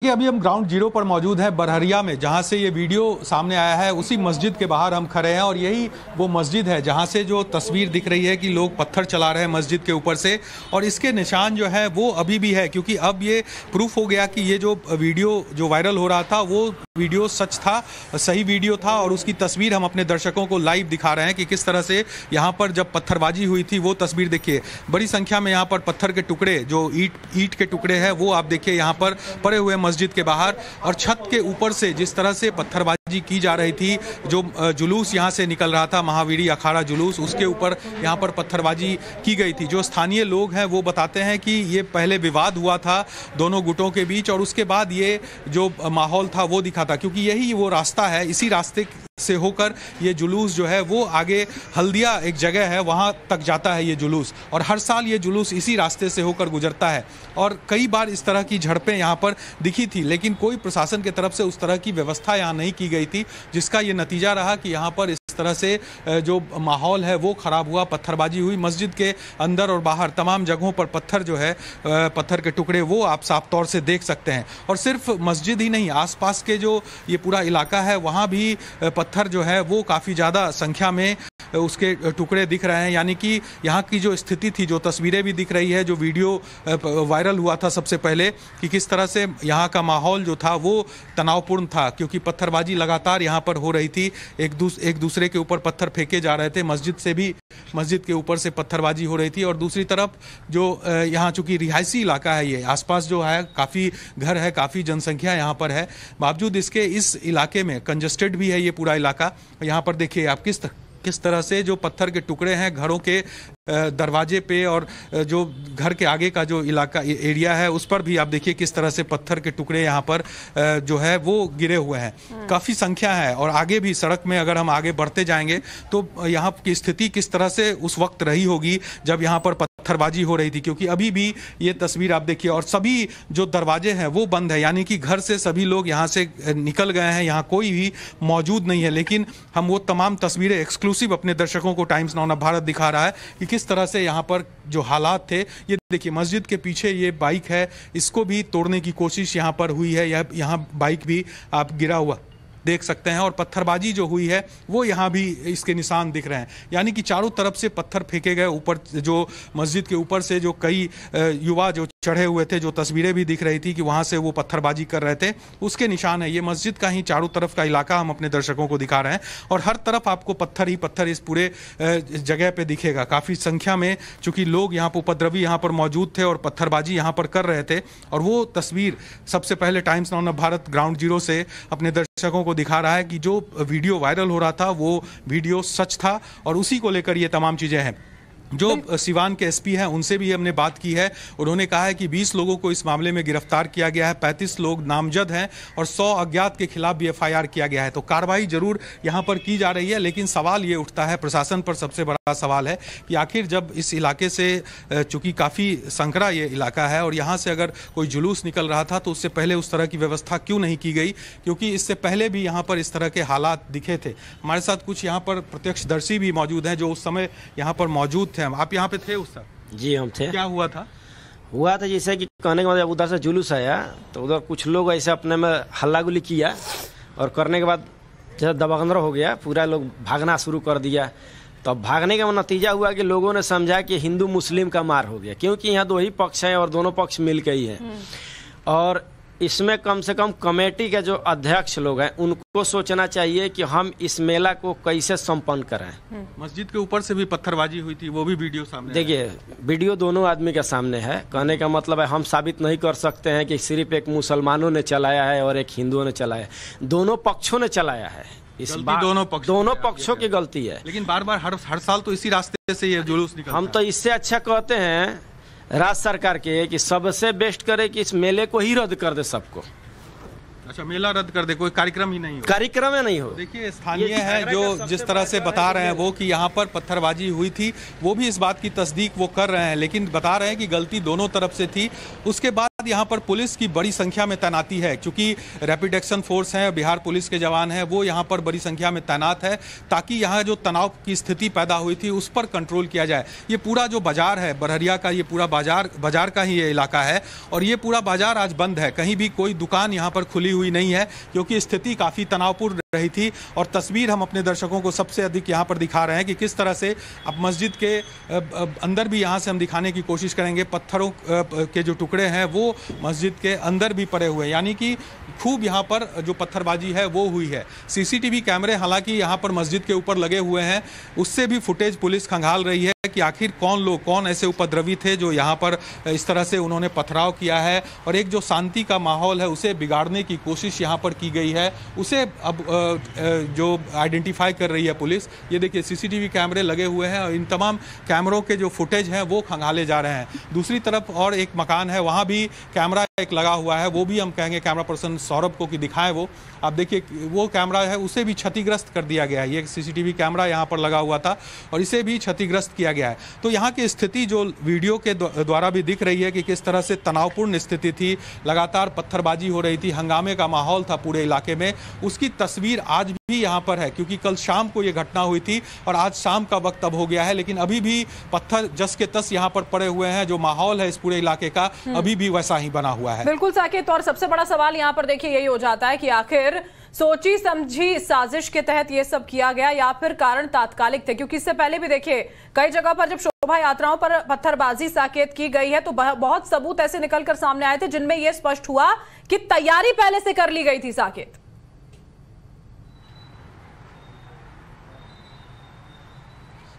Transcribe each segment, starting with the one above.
कि अभी हम ग्राउंड जीरो पर मौजूद हैं बरहरिया में, जहां से ये वीडियो सामने आया है। उसी मस्जिद के बाहर हम खड़े हैं और यही वो मस्जिद है जहां से जो तस्वीर दिख रही है कि लोग पत्थर चला रहे हैं मस्जिद के ऊपर से, और इसके निशान जो है वो अभी भी है, क्योंकि अब ये प्रूफ हो गया कि ये जो वीडियो जो वायरल हो रहा था वो वीडियो सच था, सही वीडियो था। और उसकी तस्वीर हम अपने दर्शकों को लाइव दिखा रहे हैं कि किस तरह से यहाँ पर जब पत्थरबाजी हुई थी वो तस्वीर देखिए। बड़ी संख्या में यहाँ पर पत्थर के टुकड़े, जो ईंट के टुकड़े हैं, वो आप देखिए यहाँ पर पड़े हुए मस्जिद के बाहर। और छत के ऊपर से जिस तरह से पत्थरबाजी की जा रही थी, जो जुलूस यहाँ से निकल रहा था, महावीरी अखाड़ा जुलूस, उसके ऊपर यहाँ पर पत्थरबाजी की गई थी। जो स्थानीय लोग हैं वो बताते हैं कि ये पहले विवाद हुआ था दोनों गुटों के बीच, और उसके बाद ये जो माहौल था वो दिखा था, क्योंकि यही वो रास्ता है, इसी रास्ते से होकर ये जुलूस जो है वो आगे हल्दिया एक जगह है वहाँ तक जाता है ये जुलूस, और हर साल ये जुलूस इसी रास्ते से होकर गुजरता है। और कई बार इस तरह की झड़पें यहाँ पर दिखी थी, लेकिन कोई प्रशासन की तरफ से उस तरह की व्यवस्था यहाँ नहीं की गई थी, जिसका ये नतीजा रहा कि यहाँ पर इस तरह से जो माहौल है वो खराब हुआ, पत्थरबाजी हुई। मस्जिद के अंदर और बाहर तमाम जगहों पर पत्थर जो है, पत्थर के टुकड़े वो आप साफ तौर से देख सकते हैं। और सिर्फ मस्जिद ही नहीं, आसपास के जो ये पूरा इलाका है वहाँ भी पत्थर जो है वो काफ़ी ज़्यादा संख्या में उसके टुकड़े दिख रहे हैं। यानी कि यहाँ की जो स्थिति थी, जो तस्वीरें भी दिख रही है, जो वीडियो वायरल हुआ था सबसे पहले, कि किस तरह से यहाँ का माहौल जो था वो तनावपूर्ण था, क्योंकि पत्थरबाजी लगातार यहाँ पर हो रही थी। एक दूसरे के ऊपर पत्थर फेंके जा रहे थे, मस्जिद से भी, मस्जिद के ऊपर से पत्थरबाजी हो रही थी। और दूसरी तरफ जो यहाँ चूँकि रिहायशी इलाका है, ये आसपास जो है काफ़ी घर है, काफ़ी जनसंख्या यहाँ पर है, बावजूद इसके इस इलाके में कंजस्टेड भी है ये पूरा इलाका। यहाँ पर देखिए आप किस तरह से जो पत्थर के टुकड़े हैं घरों के दरवाजे पे, और जो घर के आगे का जो इलाका एरिया है उस पर भी आप देखिए किस तरह से पत्थर के टुकड़े यहाँ पर जो है वो गिरे हुए हैं। काफ़ी संख्या है, और आगे भी सड़क में अगर हम आगे बढ़ते जाएंगे तो यहाँ की स्थिति किस तरह से उस वक्त रही होगी जब यहाँ पर पत्थरबाजी हो रही थी, क्योंकि अभी भी ये तस्वीर आप देखिए, और सभी जो दरवाजे हैं वो बंद है, यानी कि घर से सभी लोग यहाँ से निकल गए हैं, यहाँ कोई भी मौजूद नहीं है। लेकिन हम वो तमाम तस्वीरें एक्सक्लूसिव अपने दर्शकों को टाइम्स नाउ भारत दिखा रहा है कि किस तरह से यहाँ पर जो हालात थे। ये देखिए मस्जिद के पीछे ये बाइक है, इसको भी तोड़ने की कोशिश यहाँ पर हुई है, यहाँ बाइक भी आप गिरा हुआ देख सकते हैं। और पत्थरबाजी जो हुई है वो यहाँ भी इसके निशान दिख रहे हैं, यानी कि चारों तरफ से पत्थर फेंके गए ऊपर, जो मस्जिद के ऊपर से जो कई युवा जो चढ़े हुए थे, जो तस्वीरें भी दिख रही थी कि वहाँ से वो पत्थरबाजी कर रहे थे, उसके निशान है। ये मस्जिद का ही चारों तरफ का इलाका हम अपने दर्शकों को दिखा रहे हैं, और हर तरफ आपको पत्थर ही पत्थर इस पूरे जगह पे दिखेगा। काफ़ी संख्या में चूँकि लोग यहाँ पर, उपद्रवी यहाँ पर मौजूद थे और पत्थरबाजी यहाँ पर कर रहे थे। और वो तस्वीर सबसे पहले times now Bharat ground zero से अपने दर्शकों को दिखा रहा है कि जो वीडियो वायरल हो रहा था वो वीडियो सच था, और उसी को लेकर ये तमाम चीज़ें हैं। जो सिवान के एसपी हैं उनसे भी हमने बात की है, उन्होंने कहा है कि 20 लोगों को इस मामले में गिरफ्तार किया गया है, 35 लोग नामजद हैं, और 100 अज्ञात के खिलाफ भी एफआईआर किया गया है। तो कार्रवाई जरूर यहाँ पर की जा रही है, लेकिन सवाल ये उठता है, प्रशासन पर सबसे बड़ा सवाल है कि आखिर जब इस इलाके से, चूँकि काफ़ी संकरा ये इलाका है, और यहाँ से अगर कोई जुलूस निकल रहा था तो उससे पहले उस तरह की व्यवस्था क्यों नहीं की गई, क्योंकि इससे पहले भी यहाँ पर इस तरह के हालात दिखे थे। हमारे साथ कुछ यहाँ पर प्रत्यक्षदर्शी भी मौजूद हैं जो उस समय यहाँ पर मौजूद थे। आप यहाँ पे थे उस समय? जी हम थे। क्या हुआ था? जैसे कि कहने के बाद उधर से जुलूस आया तो उधर कुछ लोग ऐसे अपने में हल्ला गुल्ली किया, और करने के बाद जैसे दबंगदर हो गया, पूरा लोग भागना शुरू कर दिया। तो भागने का नतीजा हुआ कि लोगों ने समझा कि हिंदू मुस्लिम का मार हो गया, क्योंकि यहाँ दो ही पक्ष हैं और दोनों पक्ष मिल के ही हैं। और इसमें कम से कम कमेटी के जो अध्यक्ष लोग हैं उनको सोचना चाहिए कि हम इस मेला को कैसे संपन्न करें। मस्जिद के ऊपर से भी पत्थरबाजी हुई थी, वो भी वीडियो सामने देखिए, वीडियो दोनों आदमी के सामने है। कहने का मतलब है हम साबित नहीं कर सकते हैं कि सिर्फ एक मुसलमानों ने चलाया है और एक हिंदुओं ने चलाया है, दोनों पक्षों ने चलाया है। इस बार दोनों पक्षों की गलती है। लेकिन बार बार हर साल तो इसी रास्ते से ये जुलूस निकलता है। हम तो इससे अच्छा कहते हैं राज्य सरकार के कि सबसे बेस्ट करे कि इस मेले को ही रद्द कर दे सबको। अच्छा, मेला रद्द कर दे, कोई कार्यक्रम ही नहीं हो, कार्यक्रम ही नहीं हो। देखिए स्थानीय है जो जिस तरह से बता रहे हैं वो कि यहाँ पर पत्थरबाजी हुई थी, वो भी इस बात की तस्दीक वो कर रहे हैं, लेकिन बता रहे हैं कि गलती दोनों तरफ से थी। उसके बाद यहाँ पर पुलिस की बड़ी संख्या में तैनाती है, क्योंकि रैपिड एक्शन फोर्स है, बिहार पुलिस के जवान हैं, वो यहाँ पर बड़ी संख्या में तैनात है, ताकि यहाँ जो तनाव की स्थिति पैदा हुई थी उस पर कंट्रोल किया जाए। ये पूरा जो बाजार है बरहरिया का, ये पूरा बाजार का ही ये इलाका है, और ये पूरा बाजार आज बंद है, कहीं भी कोई दुकान यहाँ पर खुली हुई नहीं है, क्योंकि स्थिति काफ़ी तनावपूर्ण रही थी। और तस्वीर हम अपने दर्शकों को सबसे अधिक यहाँ पर दिखा रहे हैं कि किस तरह से अब मस्जिद के अंदर भी यहाँ से हम दिखाने की कोशिश करेंगे, पत्थरों के जो टुकड़े हैं वो मस्जिद के अंदर भी पड़े हुए हैं, यानी कि खूब यहाँ पर जो पत्थरबाजी है वो हुई है। सीसीटीवी कैमरे हालांकि यहाँ पर मस्जिद के ऊपर लगे हुए हैं, उससे भी फुटेज पुलिस खंगाल रही है कि आखिर कौन ऐसे उपद्रवी थे जो यहाँ पर इस तरह से उन्होंने पथराव किया है, और एक जो शांति का माहौल है उसे बिगाड़ने की कोशिश यहाँ पर की गई है, उसे अब जो आइडेंटिफाई कर रही है पुलिस। ये देखिए सीसीटीवी कैमरे लगे हुए हैं और इन तमाम कैमरों के जो फुटेज हैं वो खंगाले जा रहे हैं। दूसरी तरफ और एक मकान है, वहाँ भी कैमरा एक लगा हुआ है, वो भी हम कहेंगे कैमरा पर्सन सौरभ को कि दिखाएं। वो आप देखिए वो कैमरा है, उसे भी क्षतिग्रस्त कर दिया गया है। ये सीसीटीवी कैमरा यहाँ पर लगा हुआ था और इसे भी क्षतिग्रस्त किया गया है। तो यहाँ की स्थिति जो वीडियो के द्वारा भी दिख रही है कि किस तरह से तनावपूर्ण स्थिति थी, लगातार पत्थरबाजी हो रही थी, हंगामे का माहौल था पूरे इलाके में, उसकी तस्वीर आज भी यहाँ पर है, क्योंकि कल शाम को ये घटना हुई थी और आज शाम का वक्त अब हो गया है, लेकिन अभी भी पत्थर जस के तस यहाँ पर पड़े हुए हैं। जो माहौल है इस पूरे इलाके का अभी भी वैसा ही बना हुआ है। बिल्कुल साकेत, और सबसे बड़ा सवाल यहाँ पर देखिए यही हो जाता है कि आखिर सोची समझी साजिश के तहत ये सब किया गया या फिर कारण तात्कालिक थे, क्योंकि इससे पहले भी देखिए कई जगह पर जब शोभा यात्राओं पर पत्थरबाजी साकेत की गई है तो बहुत सबूत ऐसे निकलकर सामने आए थे जिनमें यह स्पष्ट हुआ कि तैयारी पहले से कर ली गई थी। साकेत,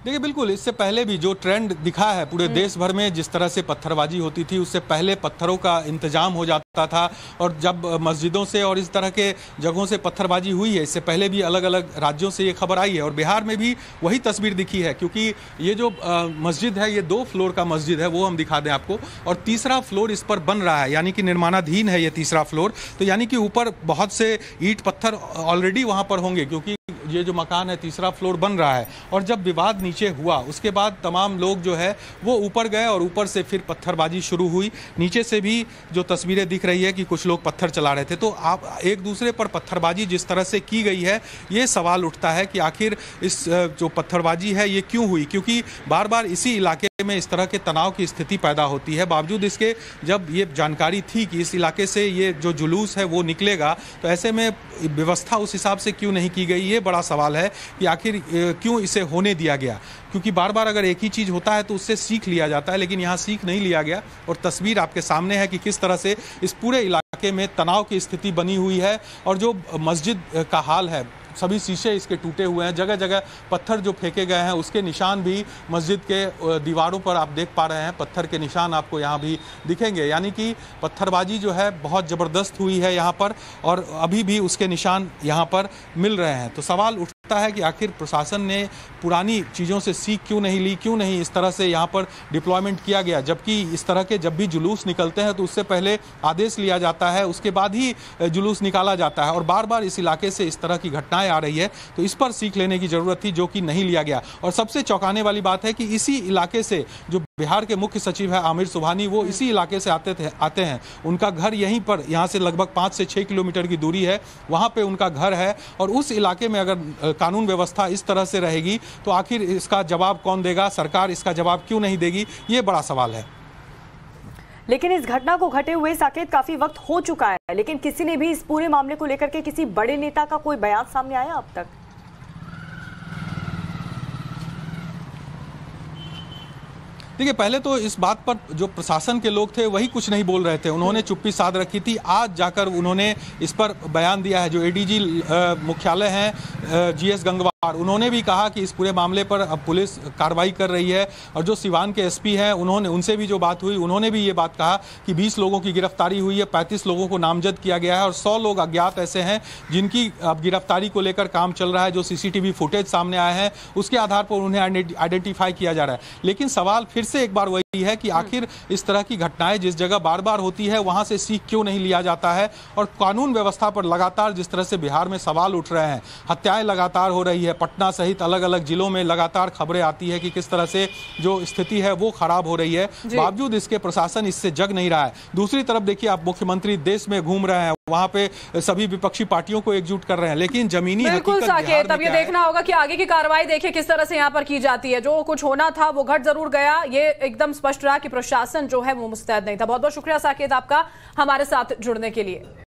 देखिए बिल्कुल इससे पहले भी जो ट्रेंड दिखा है पूरे देश भर में, जिस तरह से पत्थरबाजी होती थी उससे पहले पत्थरों का इंतजाम हो जाता था, और जब मस्जिदों से और इस तरह के जगहों से पत्थरबाजी हुई है, इससे पहले भी अलग अलग राज्यों से ये खबर आई है और बिहार में भी वही तस्वीर दिखी है। क्योंकि ये जो मस्जिद है ये 2 फ्लोर का मस्जिद है, वो हम दिखा दें आपको, और तीसरा फ्लोर इस पर बन रहा है, यानी कि निर्माणाधीन है ये तीसरा फ्लोर। तो यानी कि ऊपर बहुत से ईंट पत्थर ऑलरेडी वहाँ पर होंगे, क्योंकि ये जो मकान है तीसरा फ्लोर बन रहा है। और जब विवाद नीचे हुआ उसके बाद तमाम लोग जो है वो ऊपर गए और ऊपर से फिर पत्थरबाजी शुरू हुई। नीचे से भी जो तस्वीरें दिख रही है कि कुछ लोग पत्थर चला रहे थे। तो आप एक दूसरे पर पत्थरबाजी जिस तरह से की गई है, ये सवाल उठता है कि आखिर इस जो पत्थरबाजी है ये क्यों हुई, क्योंकि बार बार इसी इलाके में इस तरह के तनाव की स्थिति पैदा होती है। बावजूद इसके जब ये जानकारी थी कि इस इलाके से ये जो जुलूस है वो निकलेगा, तो ऐसे में व्यवस्था उस हिसाब से क्यों नहीं की गई, ये बड़ा सवाल है कि आखिर क्यों इसे होने दिया गया। क्योंकि बार बार अगर एक ही चीज़ होता है तो उससे सीख लिया जाता है, लेकिन यहाँ सीख नहीं लिया गया। और तस्वीर आपके सामने है कि किस तरह से इस पूरे इलाके में तनाव की स्थिति बनी हुई है। और जो मस्जिद का हाल है, सभी शीशे इसके टूटे हुए हैं, जगह जगह पत्थर जो फेंके गए हैं उसके निशान भी मस्जिद के दीवारों पर आप देख पा रहे हैं, पत्थर के निशान आपको यहाँ भी दिखेंगे। यानी कि पत्थरबाजी जो है बहुत ज़बरदस्त हुई है यहाँ पर, और अभी भी उसके निशान यहाँ पर मिल रहे हैं। तो सवाल उठता है कि आखिर प्रशासन ने पुरानी चीज़ों से सीख क्यों नहीं ली, क्यों नहीं इस तरह से यहाँ पर डिप्लॉयमेंट किया गया। जबकि इस तरह के जब भी जुलूस निकलते हैं तो उससे पहले आदेश लिया जाता है, उसके बाद ही जुलूस निकाला जाता है। और बार बार इस इलाके से इस तरह की घटनाएं आ रही है, तो इस पर सीख लेने की जरूरत थी, जो कि नहीं लिया गया। और सबसे चौंकाने वाली बात है कि इसी इलाके से जो बिहार के मुख्य सचिव है आमिर सुबहानी, वो इसी इलाके से आते हैं। उनका घर यहीं पर, यहाँ से लगभग 5 से 6 किलोमीटर की दूरी है, वहाँ पे उनका घर है। और उस इलाके में अगर कानून व्यवस्था इस तरह से रहेगी तो आखिर इसका जवाब कौन देगा, सरकार इसका जवाब क्यों नहीं देगी, ये बड़ा सवाल है। लेकिन इस घटना को घटे हुए साकेत काफी वक्त हो चुका है, लेकिन किसी ने भी इस पूरे मामले को लेकर के किसी बड़े नेता का कोई बयान सामने आया अब तक? देखिए पहले तो इस बात पर जो प्रशासन के लोग थे वही कुछ नहीं बोल रहे थे, उन्होंने चुप्पी साध रखी थी। आज जाकर उन्होंने इस पर बयान दिया है। जो एडीजी मुख्यालय हैं GS गंगवार, उन्होंने भी कहा कि इस पूरे मामले पर अब पुलिस कार्रवाई कर रही है। और जो सिवान के SP हैं, उनसे भी जो बात हुई, उन्होंने भी ये बात कहा कि 20 लोगों की गिरफ्तारी हुई है, 35 लोगों को नामजद किया गया है और 100 लोग अज्ञात ऐसे हैं जिनकी अब गिरफ्तारी को लेकर काम चल रहा है। जो CCTV फुटेज सामने आए हैं उसके आधार पर उन्हें आइडेंटिफाई किया जा रहा है। लेकिन सवाल फिर से एक बार वही है कि आखिर इस तरह की घटनाएं जिस जगह बार बार होती है वहां से सीख क्यों नहीं लिया जाता है। और कानून व्यवस्था पर लगातार जिस तरह से बिहार में सवाल उठ रहे हैं, हत्याएं लगातार हो रही है, पटना सहित अलग अलग जिलों में लगातार खबरें आती है कि किस तरह से जो स्थिति है वो खराब हो रही है, बावजूद इसके प्रशासन इससे जग नहीं रहा है। दूसरी तरफ देखिए, आप मुख्यमंत्री देश में घूम रहे हैं, वहां पे सभी विपक्षी पार्टियों को एकजुट कर रहे हैं, लेकिन जमीनी बिल्कुल साकेत, अब ये देखना होगा कि आगे की कार्रवाई देखिए किस तरह से यहाँ पर की जाती है। जो कुछ होना था वो घट जरूर गया, ये एकदम स्पष्ट रहा कि प्रशासन जो है वो मुस्तैद नहीं था। बहुत बहुत शुक्रिया साकेत आपका हमारे साथ जुड़ने के लिए।